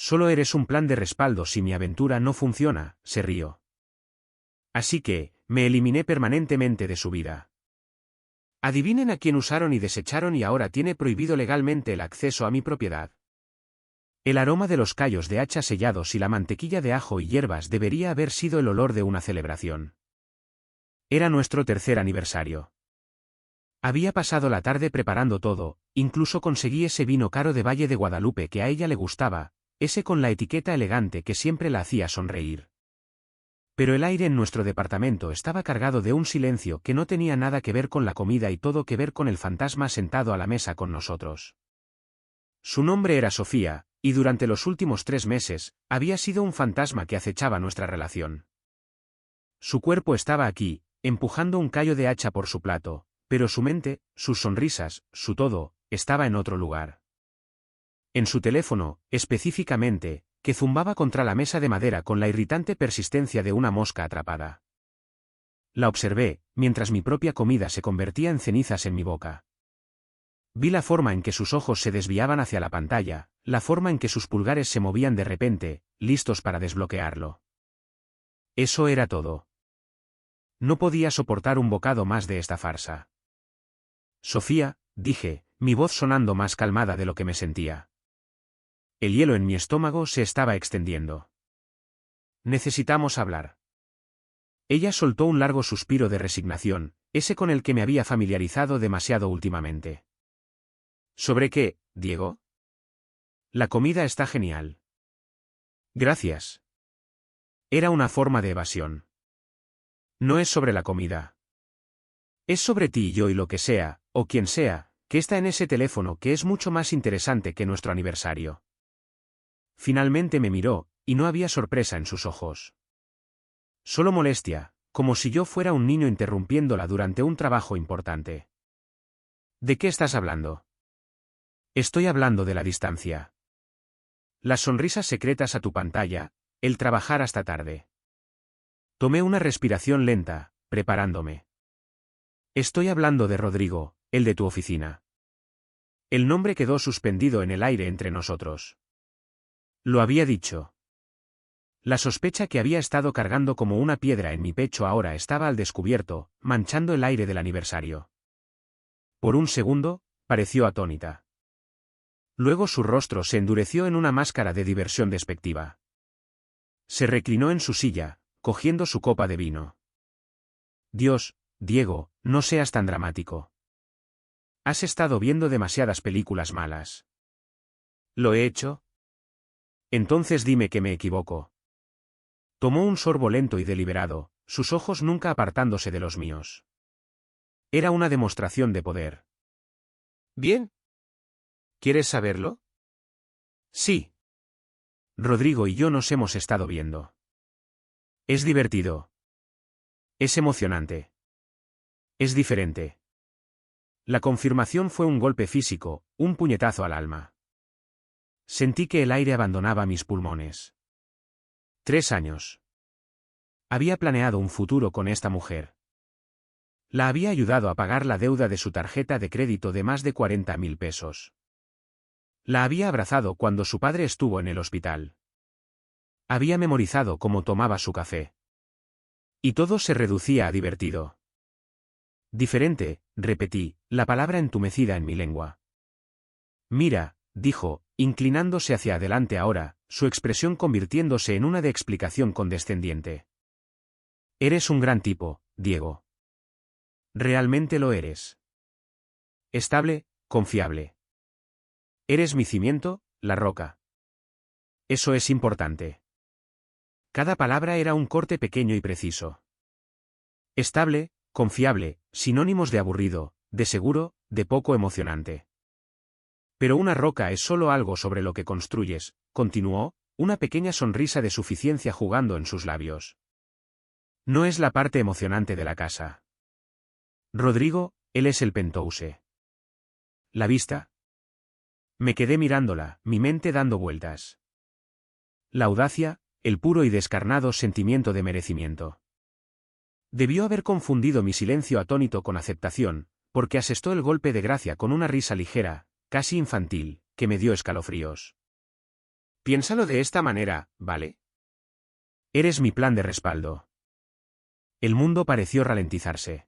Solo eres un plan de respaldo si mi aventura no funciona, se rió. Así que, me eliminé permanentemente de su vida. Adivinen a quién usaron y desecharon y ahora tiene prohibido legalmente el acceso a mi propiedad. El aroma de los callos de hacha sellados y la mantequilla de ajo y hierbas debería haber sido el olor de una celebración. Era nuestro tercer aniversario. Había pasado la tarde preparando todo, incluso conseguí ese vino caro de Valle de Guadalupe que a ella le gustaba, ese con la etiqueta elegante que siempre la hacía sonreír. Pero el aire en nuestro departamento estaba cargado de un silencio que no tenía nada que ver con la comida y todo que ver con el fantasma sentado a la mesa con nosotros. Su nombre era Sofía, y durante los últimos 3 meses, había sido un fantasma que acechaba nuestra relación. Su cuerpo estaba aquí, empujando un callo de hacha por su plato, pero su mente, sus sonrisas, su todo, estaba en otro lugar. En su teléfono, específicamente, que zumbaba contra la mesa de madera con la irritante persistencia de una mosca atrapada. La observé, mientras mi propia comida se convertía en cenizas en mi boca. Vi la forma en que sus ojos se desviaban hacia la pantalla, la forma en que sus pulgares se movían de repente, listos para desbloquearlo. Eso era todo. No podía soportar un bocado más de esta farsa. Sofía, dije, mi voz sonando más calmada de lo que me sentía. El hielo en mi estómago se estaba extendiendo. Necesitamos hablar. Ella soltó un largo suspiro de resignación, ese con el que me había familiarizado demasiado últimamente. ¿Sobre qué, Diego? La comida está genial. Gracias. Era una forma de evasión. No es sobre la comida. Es sobre ti y yo y lo que sea, o quien sea, que está en ese teléfono que es mucho más interesante que nuestro aniversario. Finalmente me miró, y no había sorpresa en sus ojos. Solo molestia, como si yo fuera un niño interrumpiéndola durante un trabajo importante. ¿De qué estás hablando? Estoy hablando de la distancia. Las sonrisas secretas a tu pantalla, el trabajar hasta tarde. Tomé una respiración lenta, preparándome. Estoy hablando de Rodrigo, el de tu oficina. El nombre quedó suspendido en el aire entre nosotros. Lo había dicho. La sospecha que había estado cargando como una piedra en mi pecho ahora estaba al descubierto, manchando el aire del aniversario. Por un segundo, pareció atónita. Luego su rostro se endureció en una máscara de diversión despectiva. Se reclinó en su silla, cogiendo su copa de vino. Dios, Diego, no seas tan dramático. Has estado viendo demasiadas películas malas. ¿Lo he hecho? Entonces dime que me equivoco. Tomó un sorbo lento y deliberado, sus ojos nunca apartándose de los míos. Era una demostración de poder. Bien. ¿Quieres saberlo? Sí. Rodrigo y yo nos hemos estado viendo. Es divertido. Es emocionante. Es diferente. La confirmación fue un golpe físico, un puñetazo al alma. Sentí que el aire abandonaba mis pulmones. 3 años. Había planeado un futuro con esta mujer. La había ayudado a pagar la deuda de su tarjeta de crédito de más de 40.000 pesos. La había abrazado cuando su padre estuvo en el hospital. Había memorizado cómo tomaba su café. Y todo se reducía a divertido. Diferente, repetí, la palabra entumecida en mi lengua. Mira, dijo, inclinándose hacia adelante ahora, su expresión convirtiéndose en una de explicación condescendiente. Eres un gran tipo, Diego. Realmente lo eres. Estable, confiable. Eres mi cimiento, la roca. Eso es importante. Cada palabra era un corte pequeño y preciso. Estable, confiable, sinónimos de aburrido, de seguro, de poco emocionante. Pero una roca es solo algo sobre lo que construyes, continuó, una pequeña sonrisa de suficiencia jugando en sus labios. No es la parte emocionante de la casa. Rodrigo, él es el penthouse. ¿La vista? Me quedé mirándola, mi mente dando vueltas. La audacia, el puro y descarnado sentimiento de merecimiento. Debió haber confundido mi silencio atónito con aceptación, porque asestó el golpe de gracia con una risa ligera, casi infantil, que me dio escalofríos. Piénsalo de esta manera, ¿vale? Eres mi plan de respaldo. El mundo pareció ralentizarse.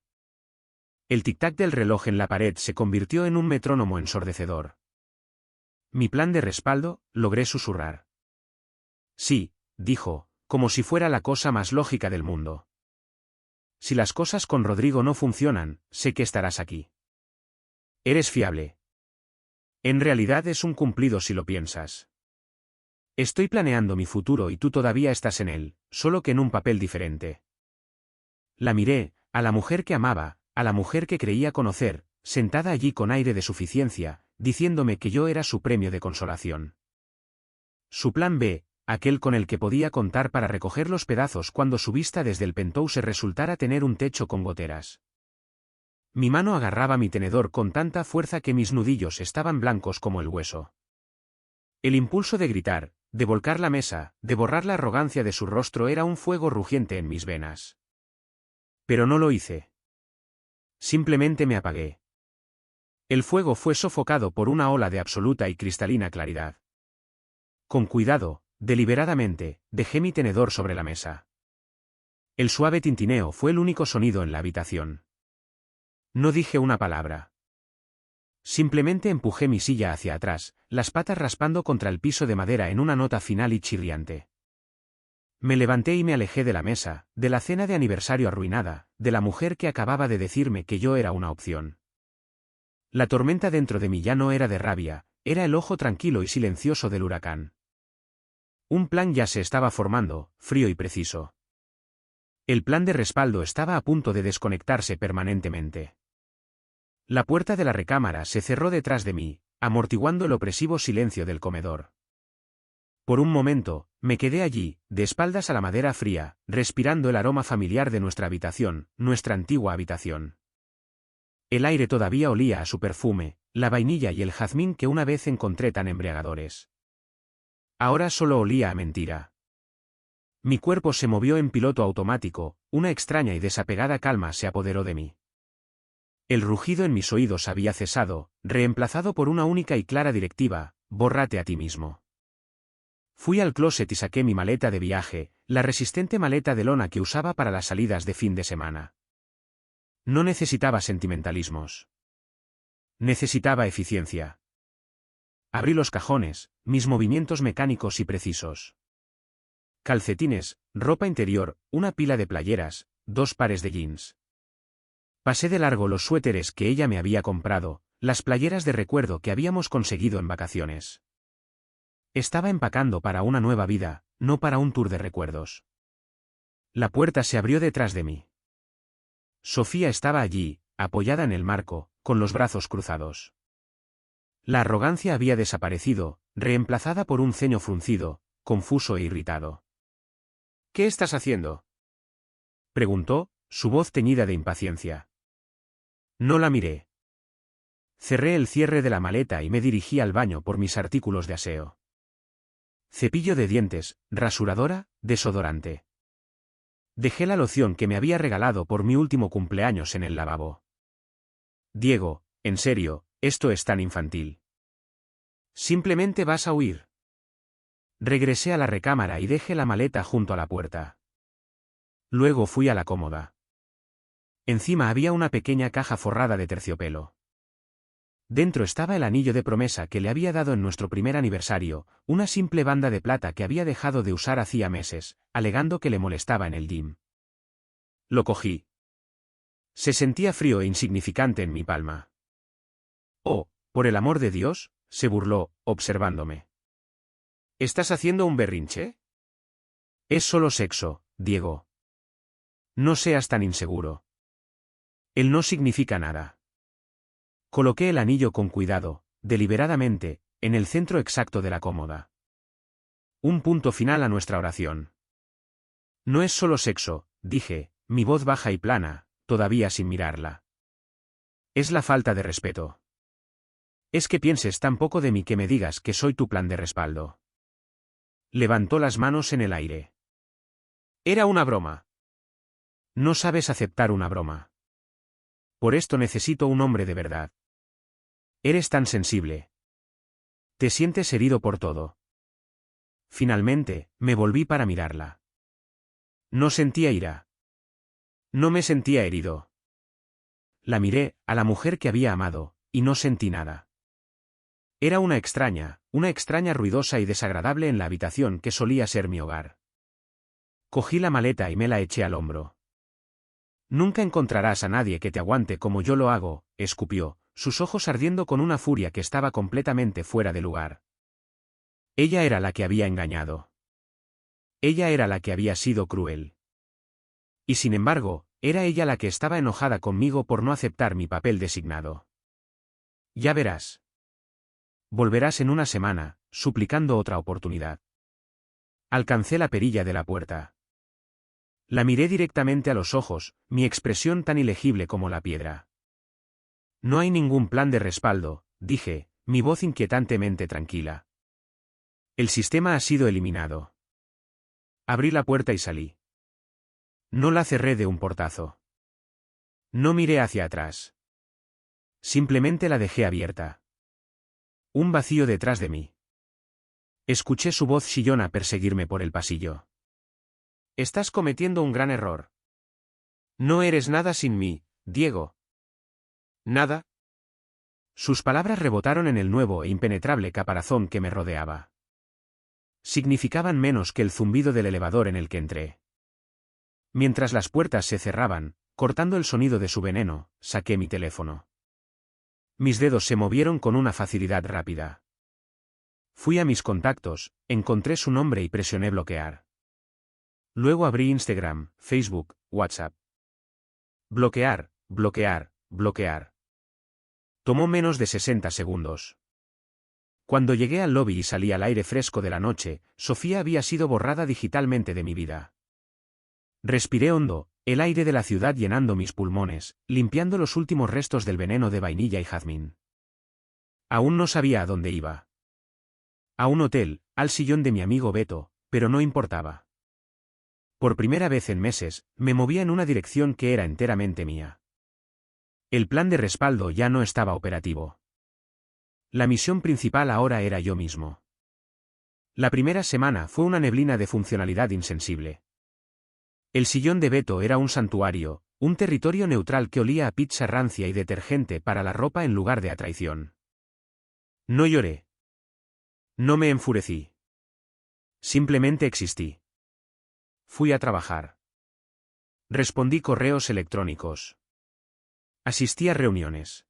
El tic-tac del reloj en la pared se convirtió en un metrónomo ensordecedor. Mi plan de respaldo, logré susurrar. Sí, dijo, como si fuera la cosa más lógica del mundo. Si las cosas con Rodrigo no funcionan, sé que estarás aquí. Eres fiable. En realidad es un cumplido si lo piensas. Estoy planeando mi futuro y tú todavía estás en él, solo que en un papel diferente. La miré, a la mujer que amaba, a la mujer que creía conocer, sentada allí con aire de suficiencia, diciéndome que yo era su premio de consolación. Su plan B, aquel con el que podía contar para recoger los pedazos cuando su vista desde el penthouse resultara tener un techo con goteras. Mi mano agarraba mi tenedor con tanta fuerza que mis nudillos estaban blancos como el hueso. El impulso de gritar, de volcar la mesa, de borrar la arrogancia de su rostro era un fuego rugiente en mis venas. Pero no lo hice. Simplemente me apagué. El fuego fue sofocado por una ola de absoluta y cristalina claridad. Con cuidado, deliberadamente, dejé mi tenedor sobre la mesa. El suave tintineo fue el único sonido en la habitación. No dije una palabra. Simplemente empujé mi silla hacia atrás, las patas raspando contra el piso de madera en una nota final y chirriante. Me levanté y me alejé de la mesa, de la cena de aniversario arruinada, de la mujer que acababa de decirme que yo era una opción. La tormenta dentro de mí ya no era de rabia, era el ojo tranquilo y silencioso del huracán. Un plan ya se estaba formando, frío y preciso. El plan de respaldo estaba a punto de desconectarse permanentemente. La puerta de la recámara se cerró detrás de mí, amortiguando el opresivo silencio del comedor. Por un momento, me quedé allí, de espaldas a la madera fría, respirando el aroma familiar de nuestra habitación, nuestra antigua habitación. El aire todavía olía a su perfume, la vainilla y el jazmín que una vez encontré tan embriagadores. Ahora solo olía a mentira. Mi cuerpo se movió en piloto automático, una extraña y desapegada calma se apoderó de mí. El rugido en mis oídos había cesado, reemplazado por una única y clara directiva: bórrate a ti mismo. Fui al closet y saqué mi maleta de viaje, la resistente maleta de lona que usaba para las salidas de fin de semana. No necesitaba sentimentalismos. Necesitaba eficiencia. Abrí los cajones, mis movimientos mecánicos y precisos. Calcetines, ropa interior, una pila de playeras, 2 pares de jeans. Pasé de largo los suéteres que ella me había comprado, las playeras de recuerdo que habíamos conseguido en vacaciones. Estaba empacando para una nueva vida, no para un tour de recuerdos. La puerta se abrió detrás de mí. Sofía estaba allí, apoyada en el marco, con los brazos cruzados. La arrogancia había desaparecido, reemplazada por un ceño fruncido, confuso e irritado. ¿Qué estás haciendo?, preguntó, su voz teñida de impaciencia. No la miré. Cerré el cierre de la maleta y me dirigí al baño por mis artículos de aseo. Cepillo de dientes, rasuradora, desodorante. Dejé la loción que me había regalado por mi último cumpleaños en el lavabo. Diego, en serio, esto es tan infantil. Simplemente vas a huir. Regresé a la recámara y dejé la maleta junto a la puerta. Luego fui a la cómoda. Encima había una pequeña caja forrada de terciopelo. Dentro estaba el anillo de promesa que le había dado en nuestro primer aniversario, una simple banda de plata que había dejado de usar hacía meses, alegando que le molestaba en el gym. Lo cogí. Se sentía frío e insignificante en mi palma. Oh, por el amor de Dios, se burló, observándome. ¿Estás haciendo un berrinche? Es solo sexo, Diego. No seas tan inseguro. Él no significa nada. Coloqué el anillo con cuidado, deliberadamente, en el centro exacto de la cómoda. Un punto final a nuestra oración. No es solo sexo, dije, mi voz baja y plana, todavía sin mirarla. Es la falta de respeto. Es que pienses tan poco de mí que me digas que soy tu plan de respaldo. Levantó las manos en el aire. Era una broma. No sabes aceptar una broma. Por esto necesito un hombre de verdad. Eres tan sensible. Te sientes herido por todo. Finalmente, me volví para mirarla. No sentía ira. No me sentía herido. La miré, a la mujer que había amado, y no sentí nada. Era una extraña ruidosa y desagradable en la habitación que solía ser mi hogar. Cogí la maleta y me la eché al hombro. Nunca encontrarás a nadie que te aguante como yo lo hago, escupió, sus ojos ardiendo con una furia que estaba completamente fuera de lugar. Ella era la que había engañado. Ella era la que había sido cruel. Y sin embargo, era ella la que estaba enojada conmigo por no aceptar mi papel designado. Ya verás. Volverás en una semana, suplicando otra oportunidad. Alcancé la perilla de la puerta. La miré directamente a los ojos, mi expresión tan ilegible como la piedra. No hay ningún plan de respaldo, dije, mi voz inquietantemente tranquila. El sistema ha sido eliminado. Abrí la puerta y salí. No la cerré de un portazo. No miré hacia atrás. Simplemente la dejé abierta. Un vacío detrás de mí. Escuché su voz chillona perseguirme por el pasillo. Estás cometiendo un gran error. No eres nada sin mí, Diego. ¿Nada? Sus palabras rebotaron en el nuevo e impenetrable caparazón que me rodeaba. Significaban menos que el zumbido del elevador en el que entré. Mientras las puertas se cerraban, cortando el sonido de su veneno, saqué mi teléfono. Mis dedos se movieron con una facilidad rápida. Fui a mis contactos, encontré su nombre y presioné bloquear. Luego abrí Instagram, Facebook, WhatsApp. Bloquear, bloquear, bloquear. Tomó menos de 60 segundos. Cuando llegué al lobby y salí al aire fresco de la noche, Sofía había sido borrada digitalmente de mi vida. Respiré hondo, el aire de la ciudad llenando mis pulmones, limpiando los últimos restos del veneno de vainilla y jazmín. Aún no sabía a dónde iba. A un hotel, al sillón de mi amigo Beto, pero no importaba. Por primera vez en meses, me movía en una dirección que era enteramente mía. El plan de respaldo ya no estaba operativo. La misión principal ahora era yo mismo. La primera semana fue una neblina de funcionalidad insensible. El sillón de Beto era un santuario, un territorio neutral que olía a pizza rancia y detergente para la ropa en lugar de a traición. No lloré. No me enfurecí. Simplemente existí. Fui a trabajar. Respondí correos electrónicos. Asistí a reuniones.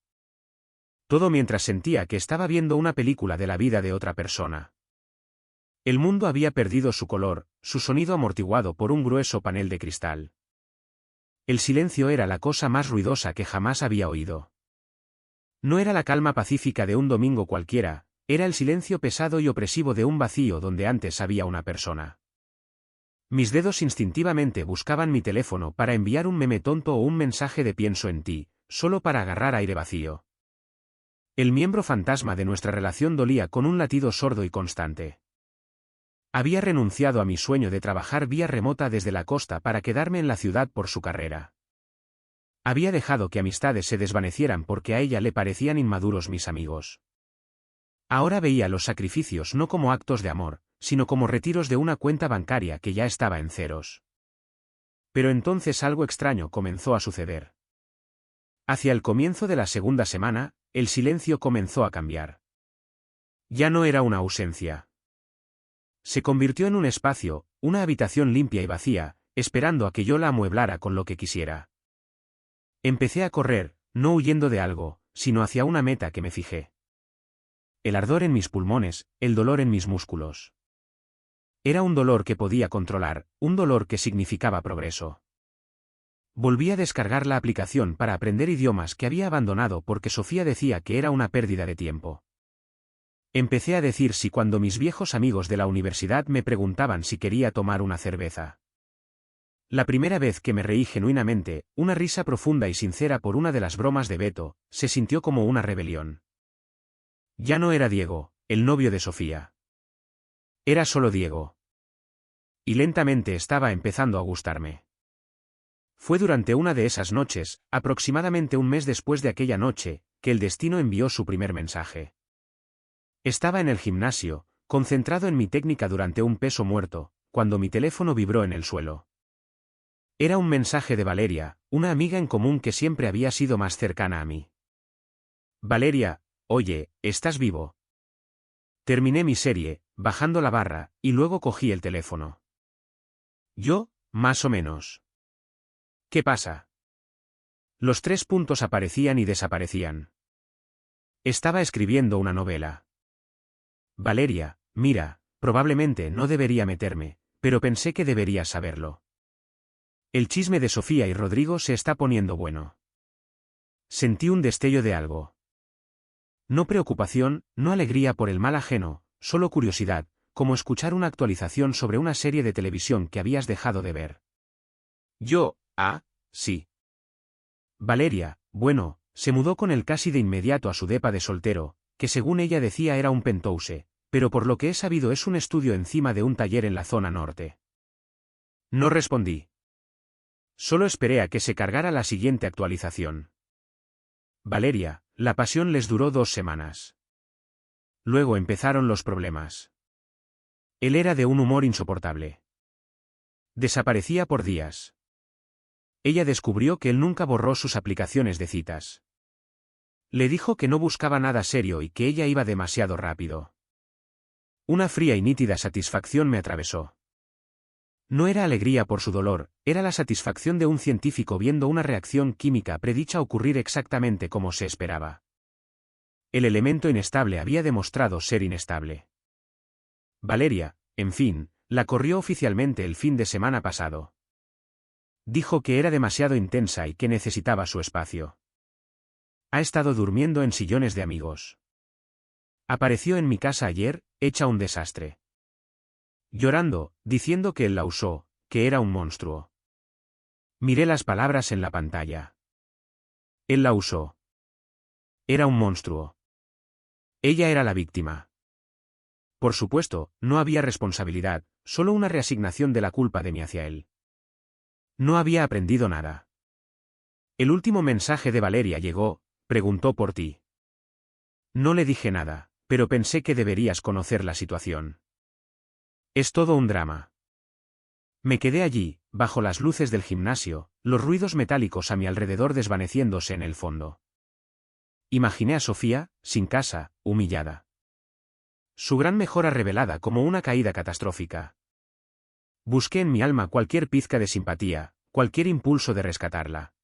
Todo mientras sentía que estaba viendo una película de la vida de otra persona. El mundo había perdido su color, su sonido amortiguado por un grueso panel de cristal. El silencio era la cosa más ruidosa que jamás había oído. No era la calma pacífica de un domingo cualquiera, era el silencio pesado y opresivo de un vacío donde antes había una persona. Mis dedos instintivamente buscaban mi teléfono para enviar un meme tonto o un mensaje de pienso en ti, solo para agarrar aire vacío. El miembro fantasma de nuestra relación dolía con un latido sordo y constante. Había renunciado a mi sueño de trabajar vía remota desde la costa para quedarme en la ciudad por su carrera. Había dejado que amistades se desvanecieran porque a ella le parecían inmaduros mis amigos. Ahora veía los sacrificios no como actos de amor, sino como retiros de una cuenta bancaria que ya estaba en ceros. Pero entonces algo extraño comenzó a suceder. Hacia el comienzo de la segunda semana, el silencio comenzó a cambiar. Ya no era una ausencia. Se convirtió en un espacio, una habitación limpia y vacía, esperando a que yo la amueblara con lo que quisiera. Empecé a correr, no huyendo de algo, sino hacia una meta que me fijé. El ardor en mis pulmones, el dolor en mis músculos. Era un dolor que podía controlar, un dolor que significaba progreso. Volví a descargar la aplicación para aprender idiomas que había abandonado porque Sofía decía que era una pérdida de tiempo. Empecé a decir sí cuando mis viejos amigos de la universidad me preguntaban si quería tomar una cerveza. La primera vez que me reí genuinamente, una risa profunda y sincera por una de las bromas de Beto, se sintió como una rebelión. Ya no era Diego, el novio de Sofía. Era solo Diego. Y lentamente estaba empezando a gustarme. Fue durante una de esas noches, aproximadamente un mes después de aquella noche, que el destino envió su primer mensaje. Estaba en el gimnasio, concentrado en mi técnica durante un peso muerto, cuando mi teléfono vibró en el suelo. Era un mensaje de Valeria, una amiga en común que siempre había sido más cercana a mí. Valeria, oye, ¿estás vivo? Terminé mi serie, bajando la barra, y luego cogí el teléfono. Yo, más o menos. ¿Qué pasa? Los 3 puntos aparecían y desaparecían. Estaba escribiendo una novela. Valeria, mira, probablemente no debería meterme, pero pensé que deberías saberlo. El chisme de Sofía y Rodrigo se está poniendo bueno. Sentí un destello de algo. No preocupación, no alegría por el mal ajeno, solo curiosidad, como escuchar una actualización sobre una serie de televisión que habías dejado de ver. Yo, sí. Valeria, bueno, se mudó con él casi de inmediato a su depa de soltero, que según ella decía era un penthouse, pero por lo que he sabido es un estudio encima de un taller en la zona norte. No respondí. Solo esperé a que se cargara la siguiente actualización. Valeria, la pasión les duró 2 semanas. Luego empezaron los problemas. Él era de un humor insoportable. Desaparecía por días. Ella descubrió que él nunca borró sus aplicaciones de citas. Le dijo que no buscaba nada serio y que ella iba demasiado rápido. Una fría y nítida satisfacción me atravesó. No era alegría por su dolor, era la satisfacción de un científico viendo una reacción química predicha ocurrir exactamente como se esperaba. El elemento inestable había demostrado ser inestable. Valeria, en fin, la corrió oficialmente el fin de semana pasado. Dijo que era demasiado intensa y que necesitaba su espacio. Ha estado durmiendo en sillones de amigos. Apareció en mi casa ayer, hecha un desastre. Llorando, diciendo que él la usó, que era un monstruo. Miré las palabras en la pantalla. Él la usó. Era un monstruo. Ella era la víctima. Por supuesto, no había responsabilidad, solo una reasignación de la culpa de mí hacia él. No había aprendido nada. El último mensaje de Valeria llegó, preguntó por ti. No le dije nada, pero pensé que deberías conocer la situación. Es todo un drama. Me quedé allí, bajo las luces del gimnasio, los ruidos metálicos a mi alrededor desvaneciéndose en el fondo. Imaginé a Sofía, sin casa, humillada. Su gran mejora revelada como una caída catastrófica. Busqué en mi alma cualquier pizca de simpatía, cualquier impulso de rescatarla.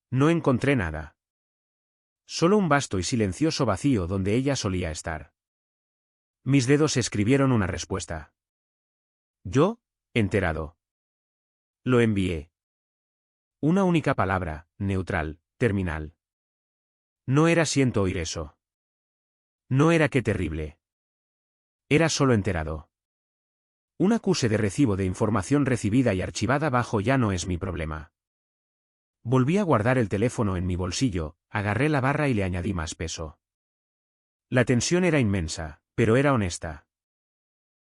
No encontré nada. Solo un vasto y silencioso vacío donde ella solía estar. Mis dedos escribieron una respuesta. Yo, enterado. Lo envié. Una única palabra, neutral, terminal. No era siento oír eso. No era qué terrible. Era solo enterado. Un acuse de recibo de información recibida y archivada bajo ya no es mi problema. Volví a guardar el teléfono en mi bolsillo, agarré la barra y le añadí más peso. La tensión era inmensa, pero era honesta.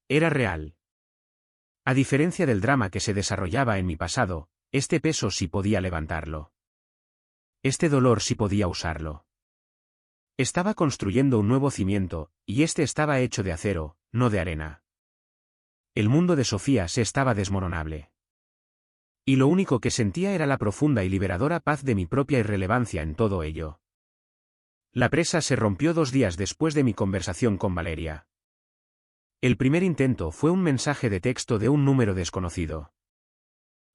Era real. A diferencia del drama que se desarrollaba en mi pasado, este peso sí podía levantarlo. Este dolor sí podía usarlo. Estaba construyendo un nuevo cimiento, y este estaba hecho de acero, no de arena. El mundo de Sofía se estaba desmoronable. Y lo único que sentía era la profunda y liberadora paz de mi propia irrelevancia en todo ello. La presa se rompió 2 días después de mi conversación con Valeria. El primer intento fue un mensaje de texto de un número desconocido.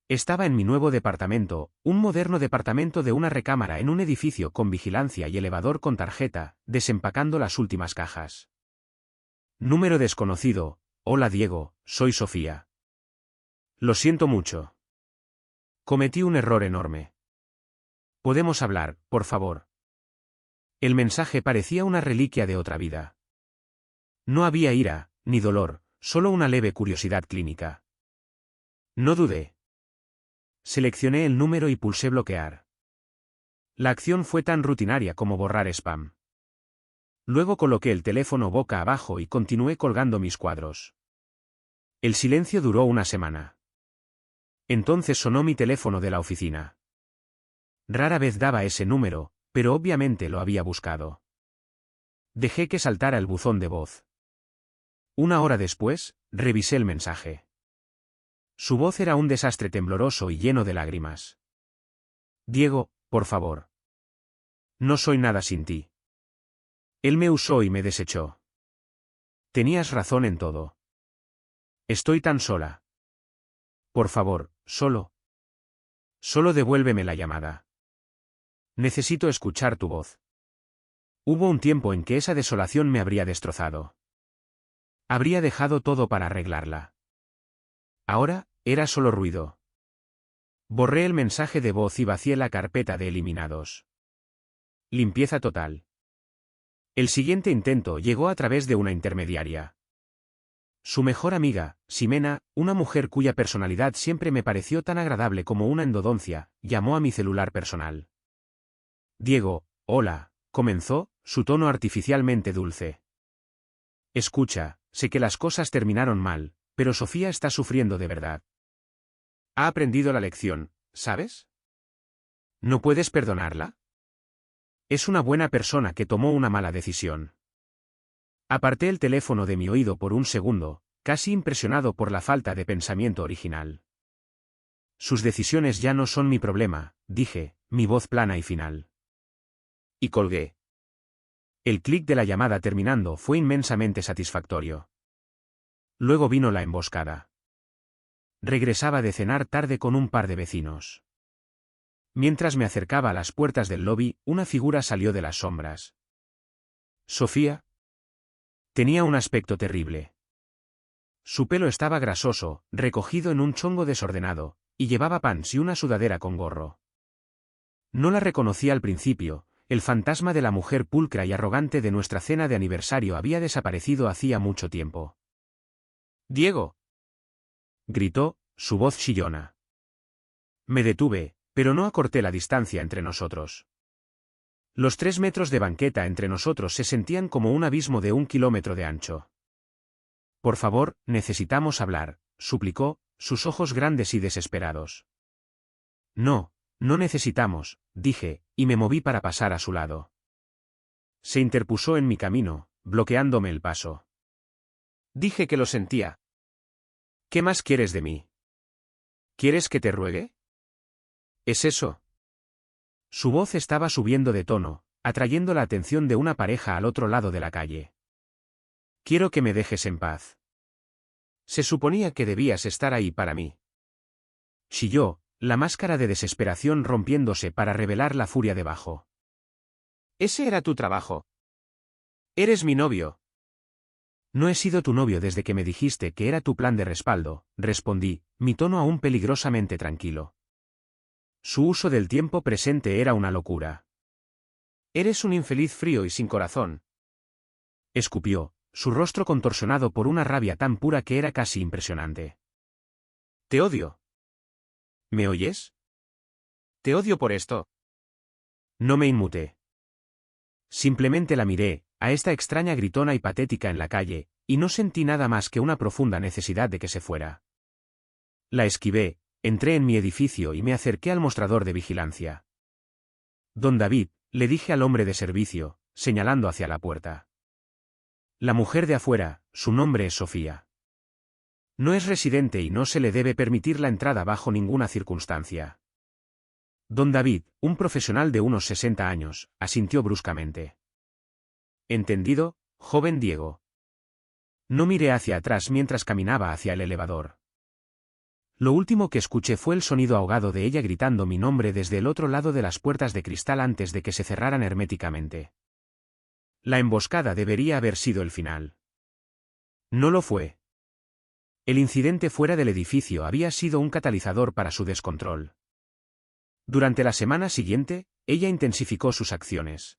Estaba en mi nuevo departamento, un moderno departamento de una recámara en un edificio con vigilancia y elevador con tarjeta, desempacando las últimas cajas. Número desconocido: hola Diego, soy Sofía. Lo siento mucho. Cometí un error enorme. ¿Podemos hablar, por favor? El mensaje parecía una reliquia de otra vida. No había ira, ni dolor, solo una leve curiosidad clínica. No dudé. Seleccioné el número y pulsé bloquear. La acción fue tan rutinaria como borrar spam. Luego coloqué el teléfono boca abajo y continué colgando mis cuadros. El silencio duró una semana. Entonces sonó mi teléfono de la oficina. Rara vez daba ese número, pero obviamente lo había buscado. Dejé que saltara el buzón de voz. Una hora después, revisé el mensaje. Su voz era un desastre tembloroso y lleno de lágrimas. Diego, por favor. No soy nada sin ti. Él me usó y me desechó. Tenías razón en todo. Estoy tan sola. Por favor, solo devuélveme la llamada. Necesito escuchar tu voz. Hubo un tiempo en que esa desolación me habría destrozado. Habría dejado todo para arreglarla. Ahora, era solo ruido. Borré el mensaje de voz y vacié la carpeta de eliminados. Limpieza total. El siguiente intento llegó a través de una intermediaria. Su mejor amiga, Ximena, una mujer cuya personalidad siempre me pareció tan agradable como una endodoncia, llamó a mi celular personal. Diego, hola, comenzó, su tono artificialmente dulce. Escucha, sé que las cosas terminaron mal, pero Sofía está sufriendo de verdad. Ha aprendido la lección, ¿sabes? ¿No puedes perdonarla? Es una buena persona que tomó una mala decisión. Aparté el teléfono de mi oído por un segundo, casi impresionado por la falta de pensamiento original. Sus decisiones ya no son mi problema, dije, mi voz plana y final. Y colgué. El clic de la llamada terminando fue inmensamente satisfactorio. Luego vino la emboscada. Regresaba de cenar tarde con un par de vecinos. Mientras me acercaba a las puertas del lobby, una figura salió de las sombras. Sofía. Tenía un aspecto terrible. Su pelo estaba grasoso, recogido en un chongo desordenado, y llevaba pants y una sudadera con gorro. No la reconocí al principio, el fantasma de la mujer pulcra y arrogante de nuestra cena de aniversario había desaparecido hacía mucho tiempo. «¡Diego!», gritó, su voz chillona. Me detuve, pero no acorté la distancia entre nosotros. Los 3 metros de banqueta entre nosotros se sentían como un abismo de 1 kilómetro de ancho. Por favor, necesitamos hablar, suplicó, sus ojos grandes y desesperados. No, no necesitamos, dije, y me moví para pasar a su lado. Se interpuso en mi camino, bloqueándome el paso. Dije que lo sentía. ¿Qué más quieres de mí? ¿Quieres que te ruegue? ¿Es eso? Su voz estaba subiendo de tono, atrayendo la atención de una pareja al otro lado de la calle. Quiero que me dejes en paz. Se suponía que debías estar ahí para mí. Chilló, la máscara de desesperación rompiéndose para revelar la furia debajo. Ese era tu trabajo. Eres mi novio. No he sido tu novio desde que me dijiste que era tu plan de respaldo, respondí, mi tono aún peligrosamente tranquilo. Su uso del tiempo presente era una locura. Eres un infeliz frío y sin corazón. Escupió, su rostro contorsionado por una rabia tan pura que era casi impresionante. Te odio. ¿Me oyes? Te odio por esto. No me inmuté. Simplemente la miré, a esta extraña gritona y patética en la calle, y no sentí nada más que una profunda necesidad de que se fuera. La esquivé, entré en mi edificio y me acerqué al mostrador de vigilancia. Don David, le dije al hombre de servicio, señalando hacia la puerta. La mujer de afuera, su nombre es Sofía. No es residente y no se le debe permitir la entrada bajo ninguna circunstancia. Don David, un profesional de unos 60 años, asintió bruscamente. Entendido, joven Diego. No miré hacia atrás mientras caminaba hacia el elevador. Lo último que escuché fue el sonido ahogado de ella gritando mi nombre desde el otro lado de las puertas de cristal antes de que se cerraran herméticamente. La emboscada debería haber sido el final. No lo fue. El incidente fuera del edificio había sido un catalizador para su descontrol. Durante la semana siguiente, ella intensificó sus acciones.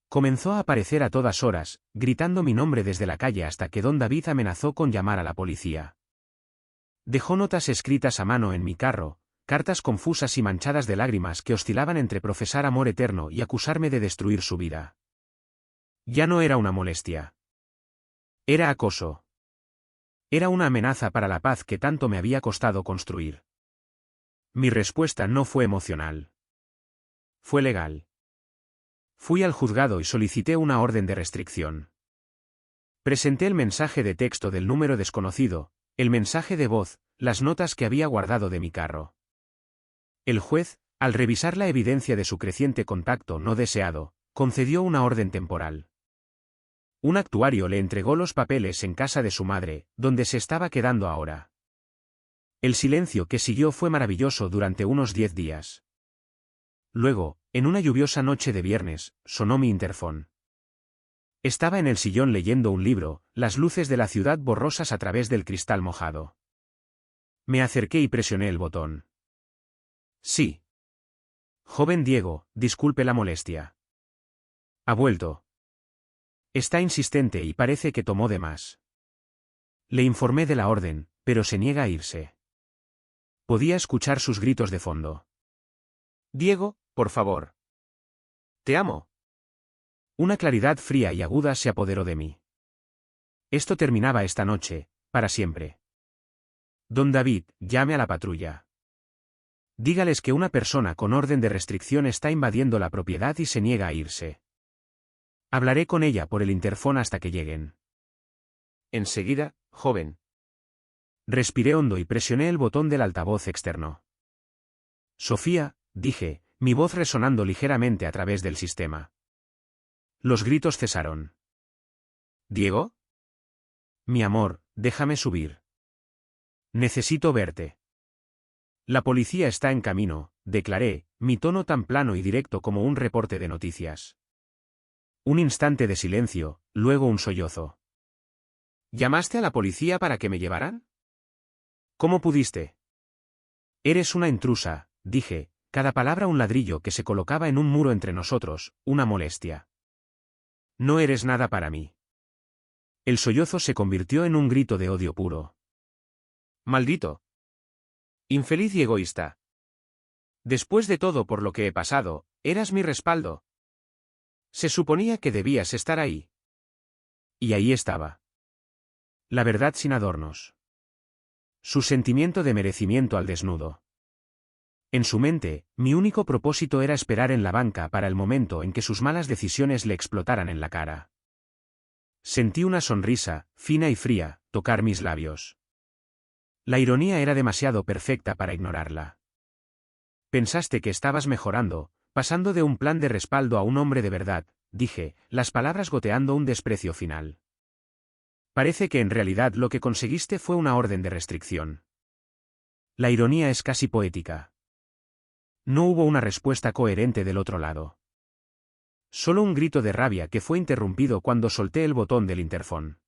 Comenzó a aparecer a todas horas, gritando mi nombre desde la calle hasta que don David amenazó con llamar a la policía. Dejó notas escritas a mano en mi carro, cartas confusas y manchadas de lágrimas que oscilaban entre profesar amor eterno y acusarme de destruir su vida. Ya no era una molestia. Era acoso. Era una amenaza para la paz que tanto me había costado construir. Mi respuesta no fue emocional. Fue legal. Fui al juzgado y solicité una orden de restricción. Presenté el mensaje de texto del número desconocido, el mensaje de voz, las notas que había guardado de mi carro. El juez, al revisar la evidencia de su creciente contacto no deseado, concedió una orden temporal. Un actuario le entregó los papeles en casa de su madre, donde se estaba quedando ahora. El silencio que siguió fue maravilloso durante unos 10 días. Luego, en una lluviosa noche de viernes, sonó mi interfón. Estaba en el sillón leyendo un libro, las luces de la ciudad borrosas a través del cristal mojado. Me acerqué y presioné el botón. Sí. Joven Diego, disculpe la molestia. Ha vuelto. Está insistente y parece que tomó de más. Le informé de la orden, pero se niega a irse. Podía escuchar sus gritos de fondo. Diego, por favor. Te amo. Una claridad fría y aguda se apoderó de mí. Esto terminaba esta noche, para siempre. Don David, llame a la patrulla. Dígales que una persona con orden de restricción está invadiendo la propiedad y se niega a irse. Hablaré con ella por el interfón hasta que lleguen. Enseguida, joven. Respiré hondo y presioné el botón del altavoz externo. Sofía, dije, mi voz resonando ligeramente a través del sistema. Los gritos cesaron. ¿Diego? Mi amor, déjame subir. Necesito verte. La policía está en camino, declaré, mi tono tan plano y directo como un reporte de noticias. Un instante de silencio, luego un sollozo. ¿Llamaste a la policía para que me llevaran? ¿Cómo pudiste? Eres una intrusa, dije, cada palabra un ladrillo que se colocaba en un muro entre nosotros, una molestia. No eres nada para mí. El sollozo se convirtió en un grito de odio puro. Maldito. Infeliz y egoísta. Después de todo por lo que he pasado, eras mi respaldo. Se suponía que debías estar ahí. Y ahí estaba. La verdad sin adornos. Su sentimiento de merecimiento al desnudo. En su mente, mi único propósito era esperar en la banca para el momento en que sus malas decisiones le explotaran en la cara. Sentí una sonrisa, fina y fría, tocar mis labios. La ironía era demasiado perfecta para ignorarla. Pensaste que estabas mejorando, pasando de un plan de respaldo a un hombre de verdad, dije, las palabras goteando un desprecio final. Parece que en realidad lo que conseguiste fue una orden de restricción. La ironía es casi poética. No hubo una respuesta coherente del otro lado. Solo un grito de rabia que fue interrumpido cuando solté el botón del interfón.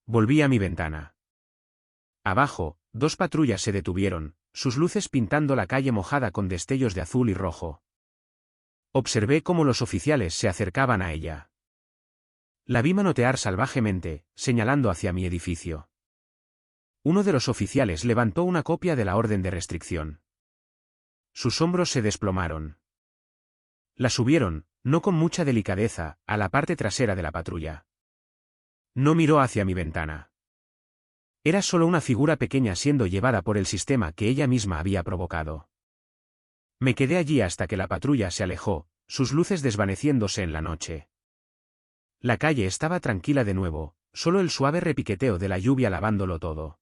Volví a mi ventana. Abajo, 2 patrullas se detuvieron, sus luces pintando la calle mojada con destellos de azul y rojo. Observé cómo los oficiales se acercaban a ella. La vi manotear salvajemente, señalando hacia mi edificio. Uno de los oficiales levantó una copia de la orden de restricción. Sus hombros se desplomaron. La subieron, no con mucha delicadeza, a la parte trasera de la patrulla. No miró hacia mi ventana. Era solo una figura pequeña siendo llevada por el sistema que ella misma había provocado. Me quedé allí hasta que la patrulla se alejó, sus luces desvaneciéndose en la noche. La calle estaba tranquila de nuevo, solo el suave repiqueteo de la lluvia lavándolo todo.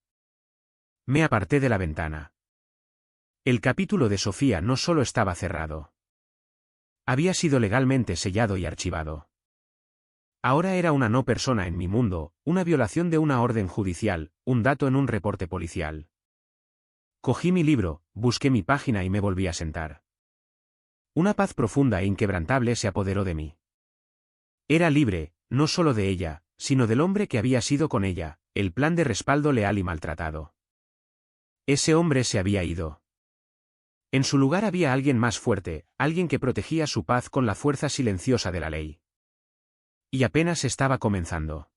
Me aparté de la ventana. El capítulo de Sofía no solo estaba cerrado. Había sido legalmente sellado y archivado. Ahora era una no persona en mi mundo, una violación de una orden judicial, un dato en un reporte policial. Cogí mi libro, busqué mi página y me volví a sentar. Una paz profunda e inquebrantable se apoderó de mí. Era libre, no solo de ella, sino del hombre que había sido con ella, el plan de respaldo leal y maltratado. Ese hombre se había ido. En su lugar había alguien más fuerte, alguien que protegía su paz con la fuerza silenciosa de la ley. Y apenas estaba comenzando.